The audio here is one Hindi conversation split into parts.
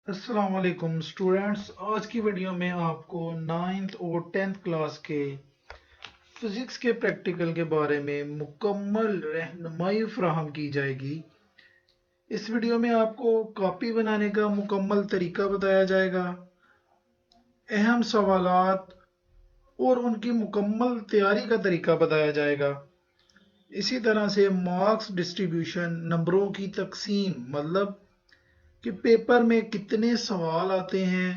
अस्सलाम वालेकुम स्टूडेंट्स। आज की वीडियो में आपको 9th और 10th क्लास के फिज़िक्स के प्रैक्टिकल के बारे में मुकम्मल रहनुमाई फराहम की जाएगी। इस वीडियो में आपको कॉपी बनाने का मुकम्मल तरीका बताया जाएगा, अहम सवालात और उनकी मुकम्मल तैयारी का तरीका बताया जाएगा। इसी तरह से मार्क्स डिस्ट्रीब्यूशन, नंबरों की तकसीम, मतलब कि पेपर में कितने सवाल आते हैं,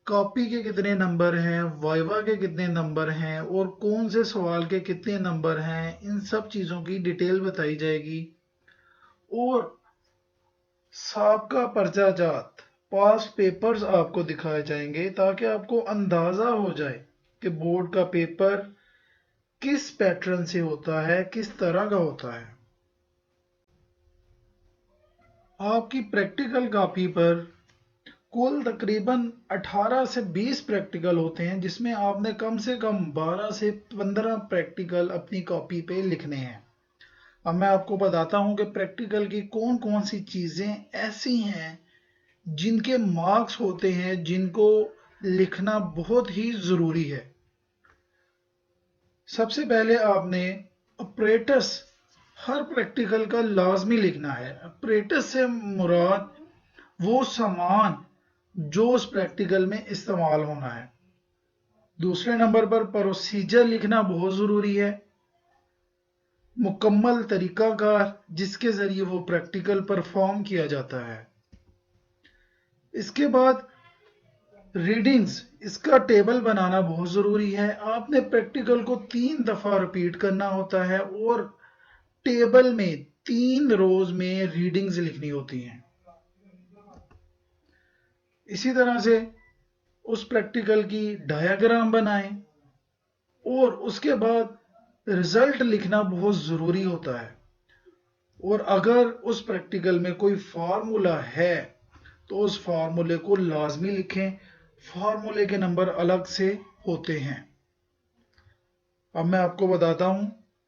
कॉपी के कितने नंबर हैं, वाइवा के कितने नंबर हैं और कौन से सवाल के कितने नंबर हैं, इन सब चीज़ों की डिटेल बताई जाएगी। और साबका पर्चा जात पास पेपर्स आपको दिखाए जाएंगे ताकि आपको अंदाज़ा हो जाए कि बोर्ड का पेपर किस पैटर्न से होता है, किस तरह का होता है। आपकी प्रैक्टिकल कॉपी पर कुल तकरीबन 18 से 20 प्रैक्टिकल होते हैं, जिसमें आपने कम से कम 12 से 15 प्रैक्टिकल अपनी कॉपी पे लिखने हैं। अब मैं आपको बताता हूं कि प्रैक्टिकल की कौन कौन सी चीज़ें ऐसी हैं जिनके मार्क्स होते हैं, जिनको लिखना बहुत ही ज़रूरी है। सबसे पहले आपने ऑपरेटर्स हर प्रैक्टिकल का लाजमी लिखना है। ऑपरेटर्स से मुराद वो सामान जो उस प्रैक्टिकल में इस्तेमाल होना है। दूसरे नंबर पर प्रोसीजर लिखना बहुत ज़रूरी है, मुकम्मल तरीकाकार जिसके ज़रिए वो प्रैक्टिकल परफॉर्म किया जाता है। इसके बाद रीडिंग्स, इसका टेबल बनाना बहुत ज़रूरी है। आपने प्रैक्टिकल को 3 दफ़ा रिपीट करना होता है और टेबल में 3 रोज में रीडिंग्स लिखनी होती हैं। इसी तरह से उस प्रैक्टिकल की डायग्राम बनाएं और उसके बाद रिजल्ट लिखना बहुत ज़रूरी होता है। और अगर उस प्रैक्टिकल में कोई फार्मूला है तो उस फार्मूले को लाजमी लिखें, फार्मूले के नंबर अलग से होते हैं। अब मैं आपको बताता हूं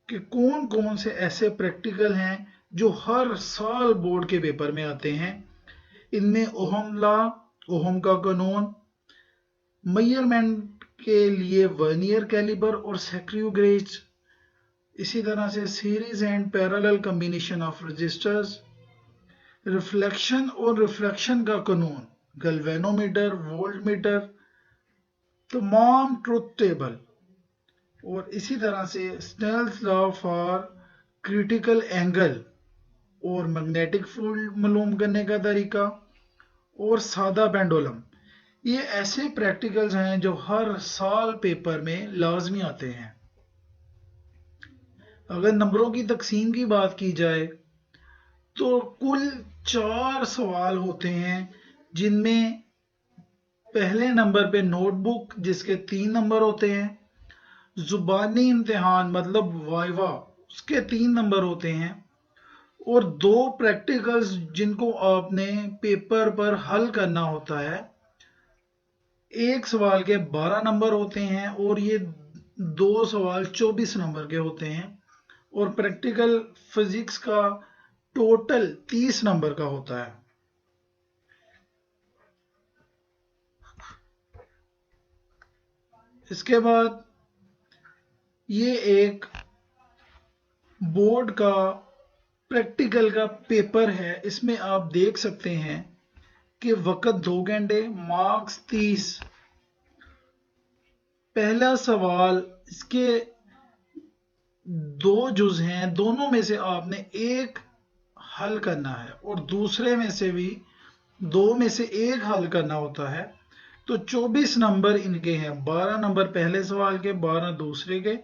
कि कौन कौन से ऐसे प्रैक्टिकल हैं जो हर साल बोर्ड के पेपर में आते हैं। इनमें ओहम लॉ, ओहम का कानून, मेजरमेंट के लिए वर्नियर कैलिपर और स्क्रू गेज, इसी तरह से series and parallel combination of resistors, reflection और रिफ्रैक्शन का कानून, गैल्वेनोमीटर, वोल्टमीटर, तमाम ट्रुथ टेबल, और इसी तरह से Snell's law for critical angle और मैग्नेटिक फील्ड मालूम करने का तरीका और सादा पेंडुलम। ये ऐसे प्रैक्टिकल्स हैं जो हर साल पेपर में लाजमी आते हैं। अगर नंबरों की तकसीम की बात की जाए तो कुल 4 सवाल होते हैं, जिनमें पहले नंबर पे नोटबुक जिसके 3 नंबर होते हैं, जुबानी इम्तिहान मतलब वाइवा उसके 3 नंबर होते हैं, और 2 प्रैक्टिकल्स जिनको आपने पेपर पर हल करना होता है। एक सवाल के 12 नंबर होते हैं और ये 2 सवाल 24 नंबर के होते हैं, और प्रैक्टिकल फिजिक्स का टोटल 30 नंबर का होता है। इसके बाद ये एक बोर्ड का प्रैक्टिकल का पेपर है। इसमें आप देख सकते हैं कि वक़्त 2 घंटे, मार्क्स 30। पहला सवाल, इसके 2 जुज हैं, दोनों में से आपने एक हल करना है और दूसरे में से भी 2 में से एक हल करना होता है। तो 24 नंबर इनके हैं, 12 नंबर पहले सवाल के, 12 दूसरे के।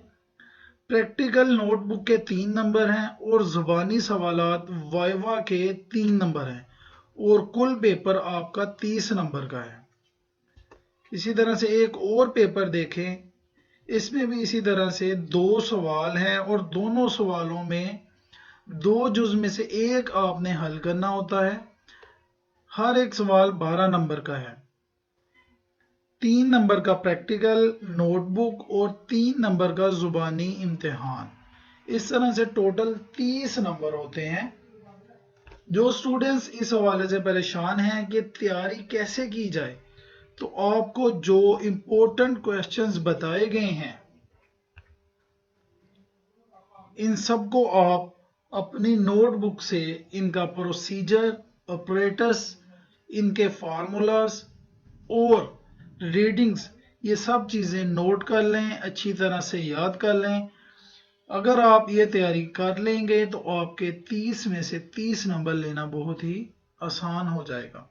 प्रैक्टिकल नोटबुक के 3 नंबर हैं और ज़ुबानी सवालात वाइवा के 3 नंबर हैं, और कुल पेपर आपका 30 नंबर का है। इसी तरह से एक और पेपर देखें, इसमें भी इसी तरह से 2 सवाल हैं और दोनों सवालों में 2 जुज में से एक आपने हल करना होता है। हर एक सवाल 12 नंबर का है। 3 नंबर का प्रैक्टिकल नोटबुक और 3 नंबर का जुबानी इम्तिहान। इस तरह से टोटल 30 नंबर होते हैं। जो स्टूडेंट्स इस हवाले से परेशान हैं कि तैयारी कैसे की जाए, तो आपको जो इम्पोर्टेंट क्वेश्चंस बताए गए हैं इन सब को आप अपनी नोटबुक से इनका प्रोसीजर, ऑपरेटर्स, इनके फार्मूलाज और रीडिंग्स, ये सब चीज़ें नोट कर लें, अच्छी तरह से याद कर लें। अगर आप ये तैयारी कर लेंगे तो आपके 30 में से 30 नंबर लेना बहुत ही आसान हो जाएगा।